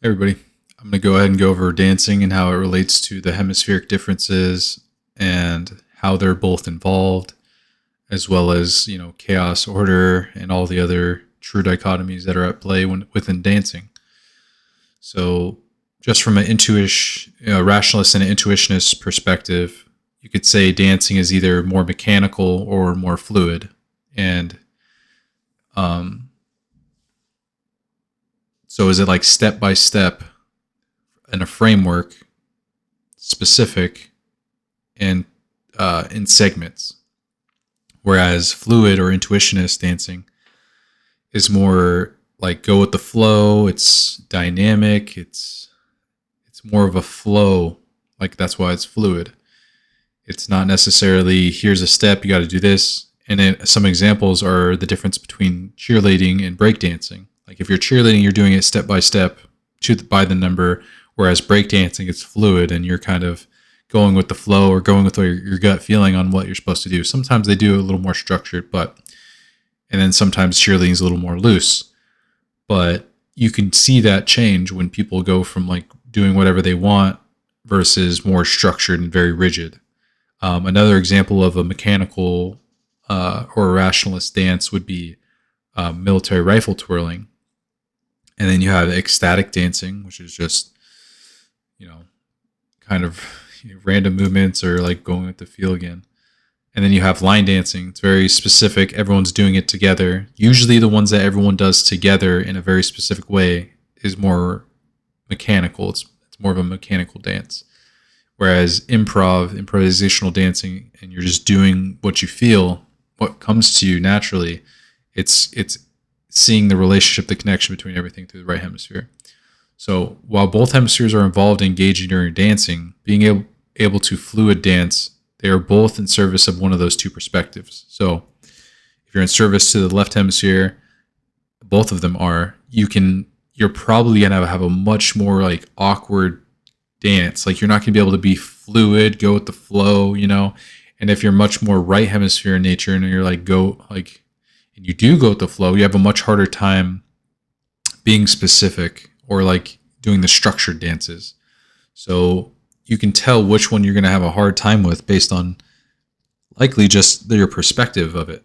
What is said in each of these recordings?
Everybody, I'm going to go ahead and go over dancing and how it relates to the hemispheric differences and how they're both involved, as well as, chaos, order, and all the other true dichotomies that are at play within dancing. So, just from an rationalist and an intuitionist perspective, you could say dancing is either more mechanical or more fluid. And so is it like step by step in a framework, specific, and in segments? Whereas fluid or intuitionist dancing is more like go with the flow. It's dynamic. It's more of a flow. Like that's why it's fluid. It's not necessarily here's a step, you got to do this. And then some examples are the difference between cheerleading and breakdancing. Like if you're cheerleading, you're doing it step by step by the number, whereas breakdancing, it's fluid and you're kind of going with the flow or going with your gut feeling on what you're supposed to do. Sometimes they do a little more structured, and then sometimes cheerleading is a little more loose. But you can see that change when people go from like doing whatever they want versus more structured and very rigid. Another example of a mechanical or a rationalist dance would be military rifle twirling. And then you have ecstatic dancing, which is just, kind of random movements or like going with the feel again. And then you have line dancing. It's very specific. Everyone's doing it together. Usually the ones that everyone does together in a very specific way is more mechanical. It's more of a mechanical dance. Whereas improvisational dancing, and you're just doing what you feel, what comes to you naturally, it's seeing the relationship, the connection between everything through the right hemisphere. So while both hemispheres are involved in engaging during dancing, being able to fluid dance, they are both in service of one of those two perspectives. So if you're in service to the left hemisphere, both of them are, you're probably going to have a much more like awkward dance. Like you're not going to be able to be fluid, go with the flow, And if you're much more right hemisphere in nature and you're and you do go with the flow, you have a much harder time being specific or like doing the structured dances. So you can tell which one you're going to have a hard time with based on likely just your perspective of it.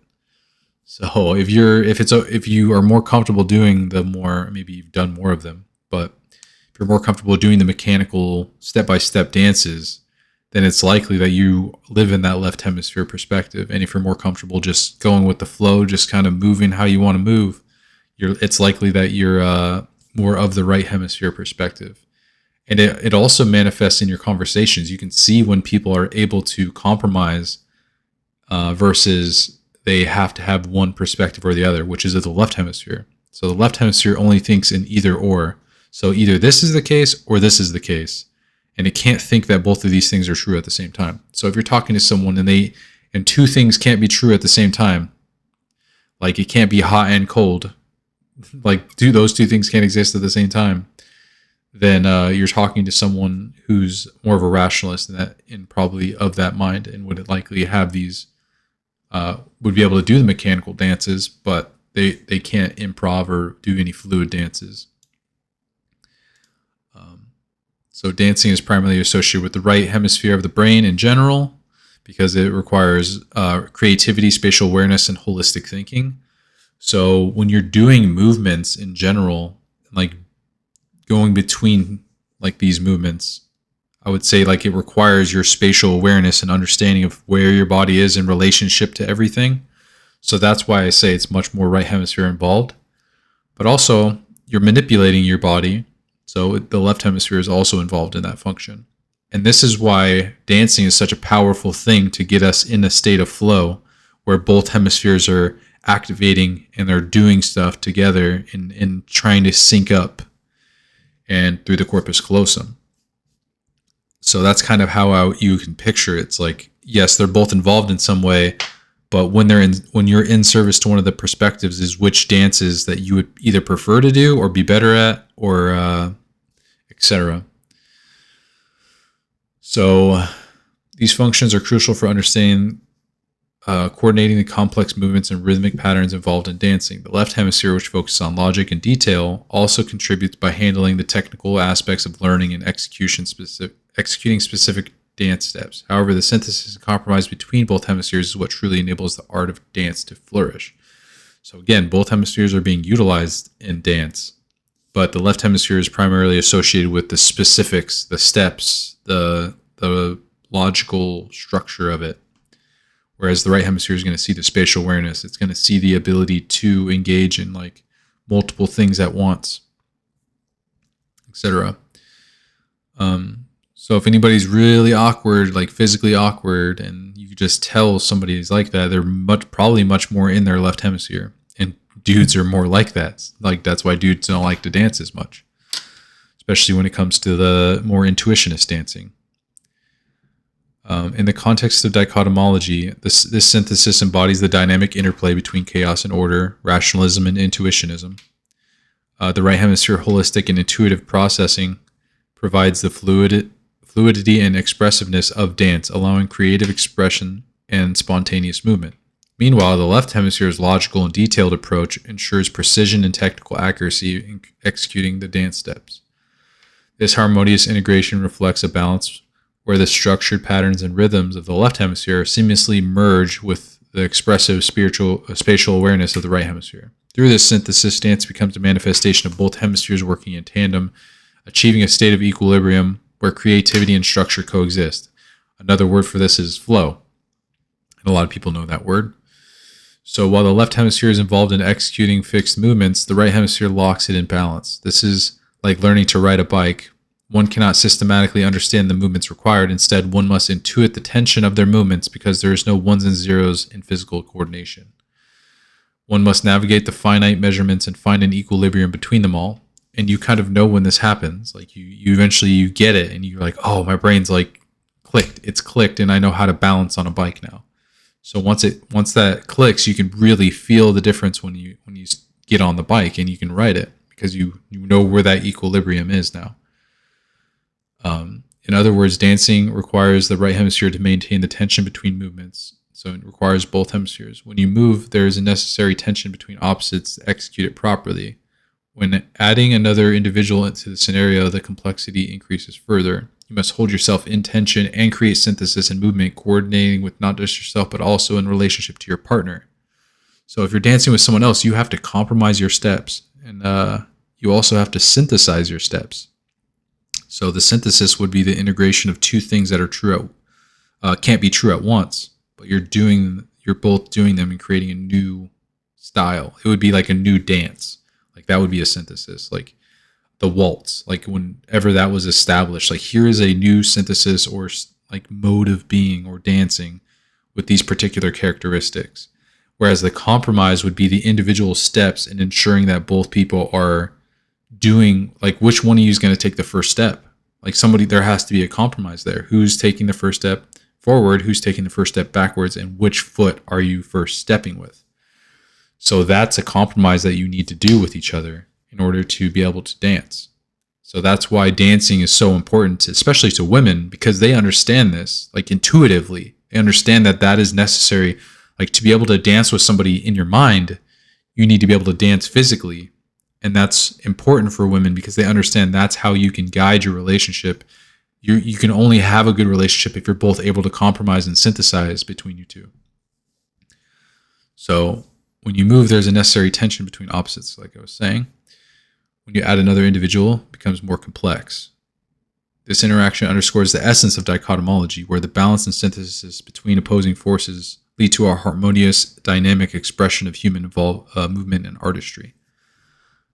So if you are more comfortable doing maybe you've done more of them, but if you're more comfortable doing the mechanical step-by-step dances, then it's likely that you live in that left hemisphere perspective. And if you're more comfortable just going with the flow, just kind of moving how you want to move, it's likely that you're more of the right hemisphere perspective. And it also manifests in your conversations. You can see when people are able to compromise versus they have to have one perspective or the other, which is of the left hemisphere. So the left hemisphere only thinks in either or. So either this is the case or this is the case. And it can't think that both of these things are true at the same time. So if you're talking to someone and two things can't be true at the same time, like it can't be hot and cold, like those two things can't exist at the same time, then you're talking to someone who's more of a rationalist and probably of that mind and would likely have these, would be able to do the mechanical dances, but they can't improv or do any fluid dances. So dancing is primarily associated with the right hemisphere of the brain in general because it requires creativity, spatial awareness, and holistic thinking. So when you're doing movements in general, like going between like these movements, I would say like it requires your spatial awareness and understanding of where your body is in relationship to everything. So that's why I say it's much more right hemisphere involved. But also you're manipulating your body. So the left hemisphere is also involved in that function. And this is why dancing is such a powerful thing to get us in a state of flow where both hemispheres are activating and they're doing stuff together and trying to sync up and through the corpus callosum. So that's kind of how you can picture it. It's like, yes, they're both involved in some way, but when you're in service to one of the perspectives is which dances that you would either prefer to do or be better at or etc. So these functions are crucial for understanding coordinating the complex movements and rhythmic patterns involved in dancing. The left hemisphere, which focuses on logic and detail, also contributes by handling the technical aspects of learning and executing specific dance steps. However, the synthesis and compromise between both hemispheres is what truly enables the art of dance to flourish. So again, both hemispheres are being utilized in dance, but the left hemisphere is primarily associated with the specifics, the steps, the logical structure of it. Whereas the right hemisphere is going to see the spatial awareness. It's going to see the ability to engage in like multiple things at once, etc. So if anybody's really awkward, like physically awkward, and you just tell somebody's like that, they're probably much more in their left hemisphere. And dudes are more like that. Like that's why dudes don't like to dance as much, especially when it comes to the more intuitionist dancing. In the context of dichotomology, this synthesis embodies the dynamic interplay between chaos and order, rationalism and intuitionism. The right hemisphere holistic and intuitive processing provides the fluidity and expressiveness of dance, allowing creative expression and spontaneous movement. Meanwhile, the left hemisphere's logical and detailed approach ensures precision and technical accuracy in executing the dance steps. This harmonious integration reflects a balance where the structured patterns and rhythms of the left hemisphere seamlessly merge with the expressive spatial awareness of the right hemisphere. Through this synthesis, dance becomes a manifestation of both hemispheres working in tandem, achieving a state of equilibrium where creativity and structure coexist. Another word for this is flow, and a lot of people know that word. So while the left hemisphere is involved in executing fixed movements, the right hemisphere locks it in balance. This is like learning to ride a bike. One cannot systematically understand the movements required. Instead, one must intuit the tension of their movements because there is no ones and zeros in physical coordination. One must navigate the finite measurements and find an equilibrium between them all. And you kind of know when this happens. Like you eventually get it and you're like, oh, my brain's like clicked. It's clicked and I know how to balance on a bike now. So once that clicks, you can really feel the difference when you get on the bike and you can ride it because you know where that equilibrium is now. In other words, dancing requires the right hemisphere to maintain the tension between movements. So it requires both hemispheres. When you move, there is a necessary tension between opposites to execute it properly. When adding another individual into the scenario, the complexity increases further. You must hold yourself in tension and create synthesis and movement, coordinating with not just yourself, but also in relationship to your partner. So if you're dancing with someone else, you have to compromise your steps, and you also have to synthesize your steps. So the synthesis would be the integration of two things that are true, can't be true at once, but you're both doing them and creating a new style. It would be like a new dance. Like that would be a synthesis, like the waltz, like whenever that was established, like here is a new synthesis or like mode of being or dancing with these particular characteristics. Whereas the compromise would be the individual steps and ensuring that both people are doing, like which one of you is going to take the first step. Like there has to be a compromise there. Who's taking the first step forward? Who's taking the first step backwards? And which foot are you first stepping with? So that's a compromise that you need to do with each other in order to be able to dance. So that's why dancing is so important, especially to women, because they understand this, like intuitively. They understand that that is necessary. Like to be able to dance with somebody in your mind, you need to be able to dance physically. And that's important for women because they understand that's how you can guide your relationship. You can only have a good relationship if you're both able to compromise and synthesize between you two. So when you move, there's a necessary tension between opposites, like I was saying. When you add another individual, it becomes more complex. This interaction underscores the essence of dichotomology, where the balance and synthesis between opposing forces lead to a harmonious, dynamic expression of human movement and artistry.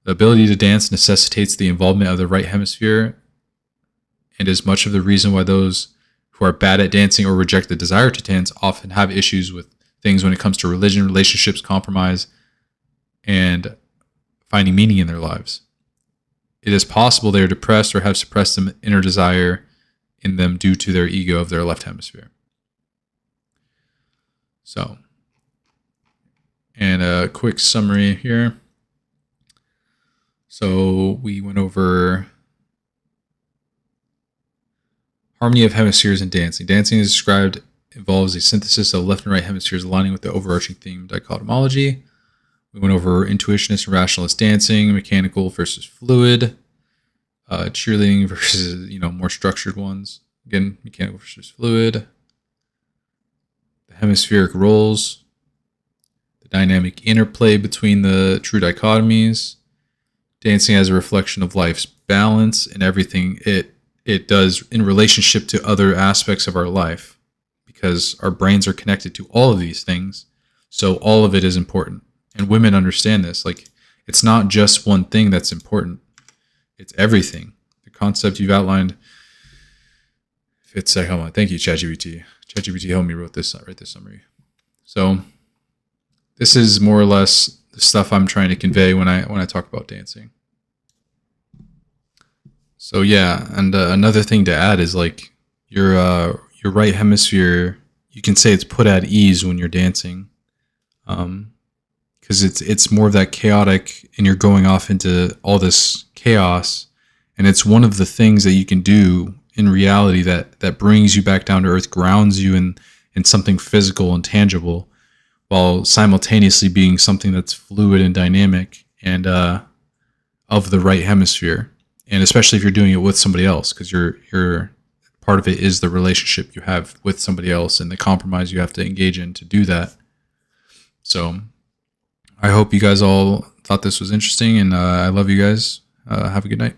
The ability to dance necessitates the involvement of the right hemisphere and is much of the reason why those who are bad at dancing or reject the desire to dance often have issues with things when it comes to religion, relationships, compromise, and finding meaning in their lives. It is possible they are depressed or have suppressed some inner desire in them due to their ego of their left hemisphere. So, and a quick summary here. So we went over harmony of hemispheres in dancing. Dancing is described involves a synthesis of left and right hemispheres aligning with the overarching theme dichotomology. We went over intuitionist and rationalist dancing, mechanical versus fluid, cheerleading versus, more structured ones. Again, mechanical versus fluid. The hemispheric roles, the dynamic interplay between the true dichotomies, dancing as a reflection of life's balance and everything it does in relationship to other aspects of our life, because our brains are connected to all of these things. So all of it is important. And women understand this. Like, it's not just one thing that's important. It's everything. The concept you've outlined. If it's hold on. Thank you, ChatGPT. ChatGPT helped me write this summary. So this is more or less the stuff I'm trying to convey when I talk about dancing. So yeah, and another thing to add is like your right hemisphere. You can say it's put at ease when you're dancing. Because it's more of that chaotic, and you're going off into all this chaos, and it's one of the things that you can do in reality that brings you back down to earth, grounds you in something physical and tangible, while simultaneously being something that's fluid and dynamic and of the right hemisphere, and especially if you're doing it with somebody else, because you're part of it is the relationship you have with somebody else and the compromise you have to engage in to do that. So I hope you guys all thought this was interesting, and I love you guys. Have a good night.